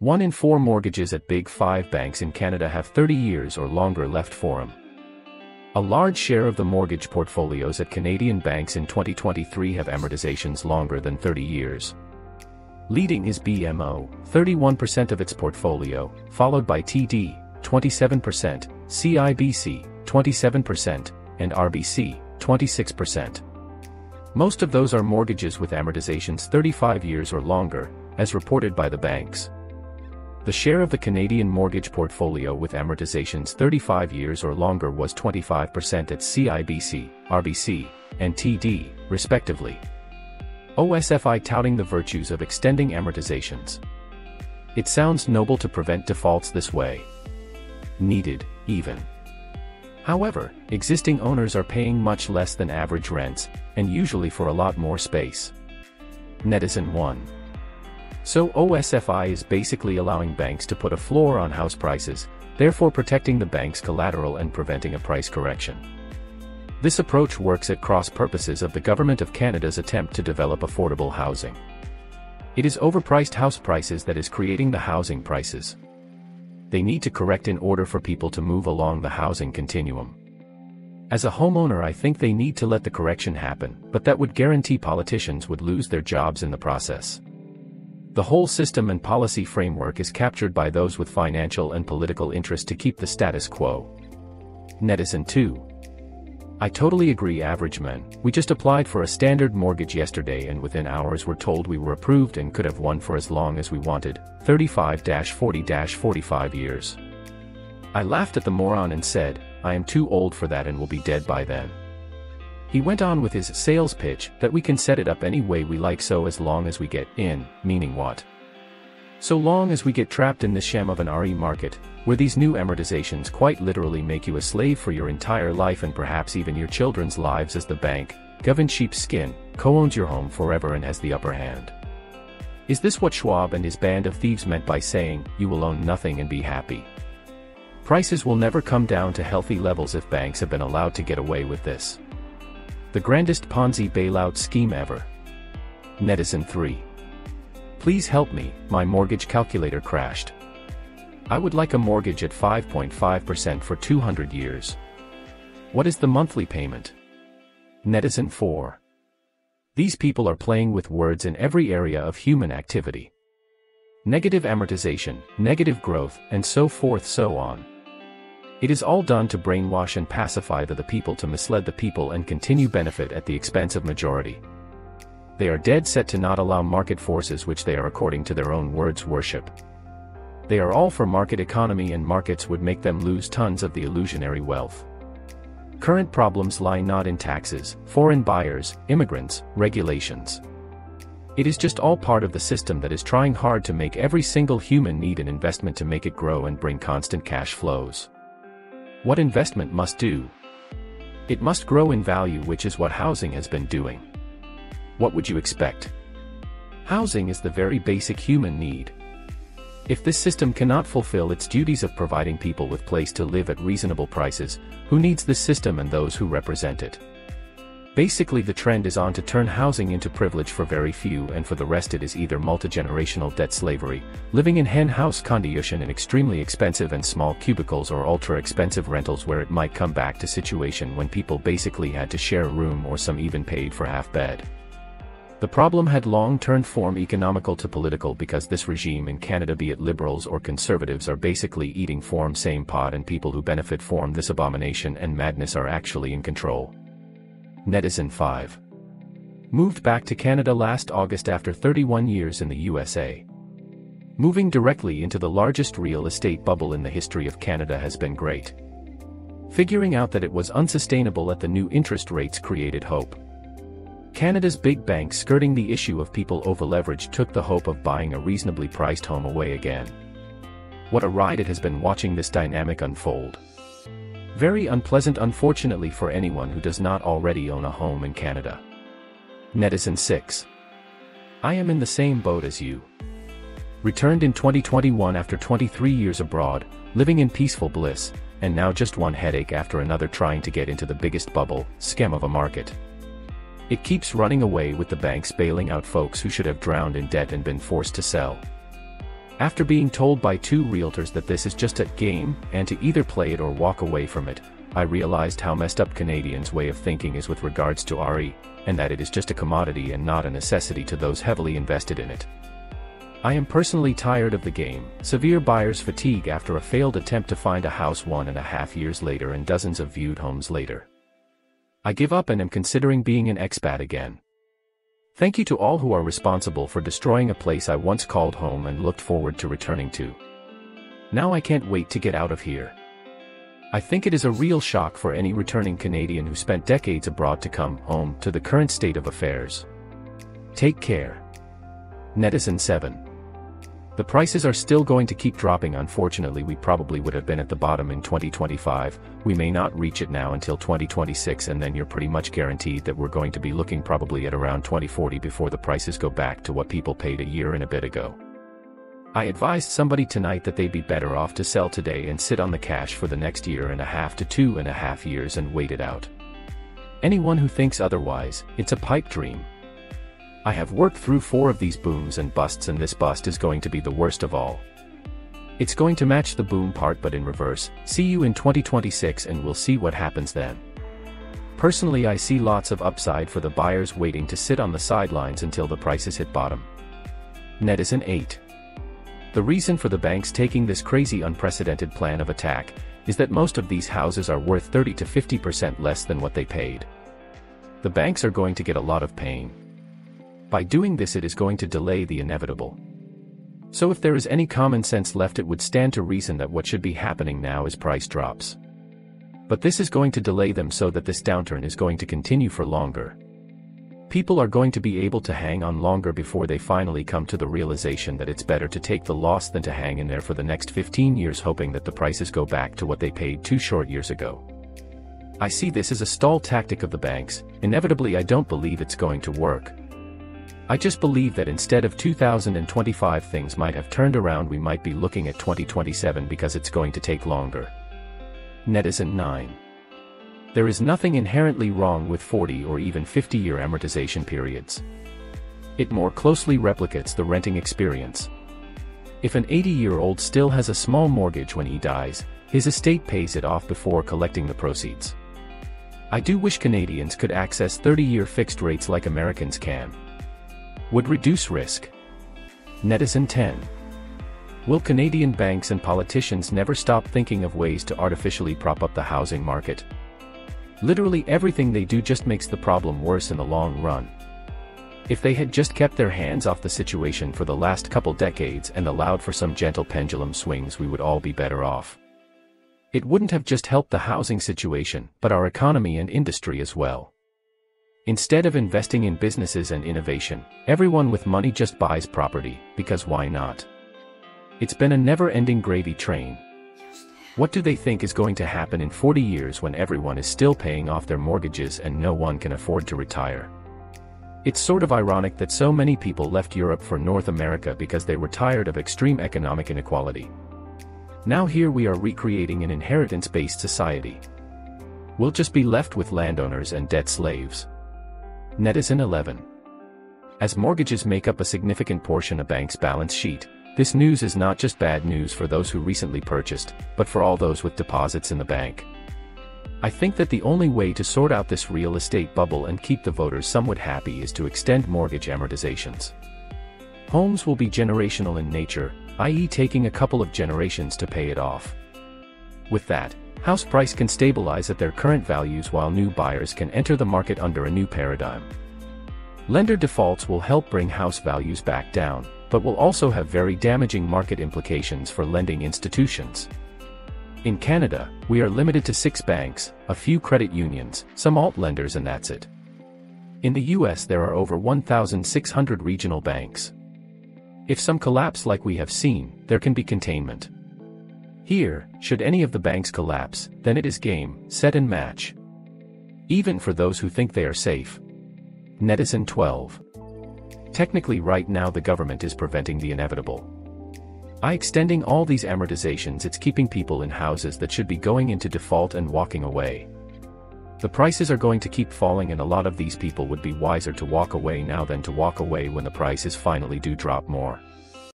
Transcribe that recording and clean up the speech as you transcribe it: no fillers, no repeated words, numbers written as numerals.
1 in 4 mortgages at Big 5 banks in Canada have 30 years or longer left for them. A large share of the mortgage portfolios at Canadian banks in 2023 have amortizations longer than 30 years. Leading is BMO, 31% of its portfolio, followed by TD, 27%, CIBC, 27%, and RBC, 26%. Most of those are mortgages with amortizations 35 years or longer, as reported by the banks. The share of the Canadian mortgage portfolio with amortizations 35 years or longer was 25% at CIBC, RBC, and TD, respectively. OSFI touting the virtues of extending amortizations. It sounds noble to prevent defaults this way. Needed, even. However, existing owners are paying much less than average rents, and usually for a lot more space. Netizen 1. So OSFI is basically allowing banks to put a floor on house prices, therefore protecting the bank's collateral and preventing a price correction. This approach works at cross purposes of the Government of Canada's attempt to develop affordable housing. It is overpriced house prices that is creating the housing prices. They need to correct in order for people to move along the housing continuum. As a homeowner, I think they need to let the correction happen, but that would guarantee politicians would lose their jobs in the process. The whole system and policy framework is captured by those with financial and political interest to keep the status quo. Netizen 2. I totally agree, average men. We just applied for a standard mortgage yesterday and within hours were told we were approved and could have one for as long as we wanted, 35-40-45 years. I laughed at the moron and said, I am too old for that and will be dead by then. He went on with his sales pitch that we can set it up any way we like so as long as we get in, meaning what? So long as we get trapped in this sham of an RE market, where these new amortizations quite literally make you a slave for your entire life and perhaps even your children's lives, as the bank, gov in sheepskin, co-owns your home forever and has the upper hand. Is this what Schwab and his band of thieves meant by saying, you will own nothing and be happy? Prices will never come down to healthy levels if banks have been allowed to get away with this. The grandest Ponzi bailout scheme ever. Netizen 3. Please help me, my mortgage calculator crashed. I would like a mortgage at 5.5% for 200 years. What is the monthly payment? Netizen 4. These people are playing with words in every area of human activity. Negative amortization, negative growth, and so forth so on. It is all done to brainwash and pacify the people, to mislead the people and continue benefit at the expense of majority. They are dead set to not allow market forces which they are, according to their own words, worship. They are all for market economy, and markets would make them lose tons of the illusionary wealth. Current problems lie not in taxes, foreign buyers, immigrants, regulations. It is just all part of the system that is trying hard to make every single human need an investment to make it grow and bring constant cash flows. What investment must do? It must grow in value, which is what housing has been doing. What would you expect? Housing is the very basic human need. If this system cannot fulfill its duties of providing people with place to live at reasonable prices, who needs this system and those who represent it? Basically, the trend is on to turn housing into privilege for very few, and for the rest it is either multi-generational debt slavery, living in hen house condition in extremely expensive and small cubicles, or ultra-expensive rentals where it might come back to situation when people basically had to share a room or some even paid for half bed. The problem had long turned from economical to political, because this regime in Canada, be it liberals or conservatives, are basically eating from same pot, and people who benefit from this abomination and madness are actually in control. Netizen 5. Moved back to Canada last August after 31 years in the USA. Moving directly into the largest real estate bubble in the history of Canada has been great. Figuring out that it was unsustainable at the new interest rates created hope. Canada's big banks, skirting the issue of people overleveraged, took the hope of buying a reasonably priced home away again. What a ride it has been watching this dynamic unfold. Very unpleasant, unfortunately, for anyone who does not already own a home in Canada. Netizen 6. I am in the same boat as you. Returned in 2021 after 23 years abroad, living in peaceful bliss, and now just one headache after another trying to get into the biggest bubble, scam of a market. It keeps running away with the banks bailing out folks who should have drowned in debt and been forced to sell. After being told by 2 realtors that this is just a game, and to either play it or walk away from it, I realized how messed up Canadians' way of thinking is with regards to RE, and that it is just a commodity and not a necessity to those heavily invested in it. I am personally tired of the game, severe buyer's fatigue after a failed attempt to find a house 1.5 years later and dozens of viewed homes later. I give up and am considering being an expat again. Thank you to all who are responsible for destroying a place I once called home and looked forward to returning to. Now I can't wait to get out of here. I think it is a real shock for any returning Canadian who spent decades abroad to come home to the current state of affairs. Take care. Netizen 7. The prices are still going to keep dropping. Unfortunately, we probably would have been at the bottom in 2025, we may not reach it now until 2026, and then you're pretty much guaranteed that we're going to be looking probably at around 2040 before the prices go back to what people paid a year and a bit ago. I advised somebody tonight that they'd be better off to sell today and sit on the cash for the next 1.5 to 2.5 years and wait it out. Anyone who thinks otherwise, it's a pipe dream. I have worked through 4 of these booms and busts, and this bust is going to be the worst of all. It's going to match the boom part but in reverse. See you in 2026 and we'll see what happens then. Personally, I see lots of upside for the buyers waiting to sit on the sidelines until the prices hit bottom. Netizen 8. The reason for the banks taking this crazy unprecedented plan of attack is that most of these houses are worth 30 to 50% less than what they paid. The banks are going to get a lot of pain. By doing this, it is going to delay the inevitable. So if there is any common sense left, it would stand to reason that what should be happening now is price drops. But this is going to delay them so that this downturn is going to continue for longer. People are going to be able to hang on longer before they finally come to the realization that it's better to take the loss than to hang in there for the next 15 years hoping that the prices go back to what they paid 2 short years ago. I see this as a stall tactic of the banks. Inevitably, I don't believe it's going to work. I just believe that instead of 2025 things might have turned around, we might be looking at 2027 because it's going to take longer. Netizen 9. There is nothing inherently wrong with 40 or even 50-year amortization periods. It more closely replicates the renting experience. If an 80-year-old still has a small mortgage when he dies, his estate pays it off before collecting the proceeds. I do wish Canadians could access 30-year fixed rates like Americans can. Would reduce risk. Netizen 10. Will Canadian banks and politicians never stop thinking of ways to artificially prop up the housing market? Literally everything they do just makes the problem worse in the long run. If they had just kept their hands off the situation for the last couple decades and allowed for some gentle pendulum swings, we would all be better off. It wouldn't have just helped the housing situation, but our economy and industry as well. Instead of investing in businesses and innovation, everyone with money just buys property, because why not? It's been a never-ending gravy train. What do they think is going to happen in 40 years when everyone is still paying off their mortgages and no one can afford to retire? It's sort of ironic that so many people left Europe for North America because they were tired of extreme economic inequality. Now here we are recreating an inheritance-based society. We'll just be left with landowners and debt slaves. Netizen 11. As mortgages make up a significant portion of banks' balance sheet, this news is not just bad news for those who recently purchased, but for all those with deposits in the bank. I think that the only way to sort out this real estate bubble and keep the voters somewhat happy is to extend mortgage amortizations. Homes will be generational in nature, i.e. taking a couple of generations to pay it off. With that, house price can stabilize at their current values while new buyers can enter the market under a new paradigm. Lender defaults will help bring house values back down, but will also have very damaging market implications for lending institutions. In Canada, we are limited to 6 banks, a few credit unions, some alt lenders, and that's it. In the US there are over 1,600 regional banks. If some collapse like we have seen, there can be containment. Here, should any of the banks collapse, then it is game, set and match. Even for those who think they are safe. Netizen 12. Technically right now the government is preventing the inevitable. By extending all these amortizations, it's keeping people in houses that should be going into default and walking away. The prices are going to keep falling, and a lot of these people would be wiser to walk away now than to walk away when the prices finally do drop more.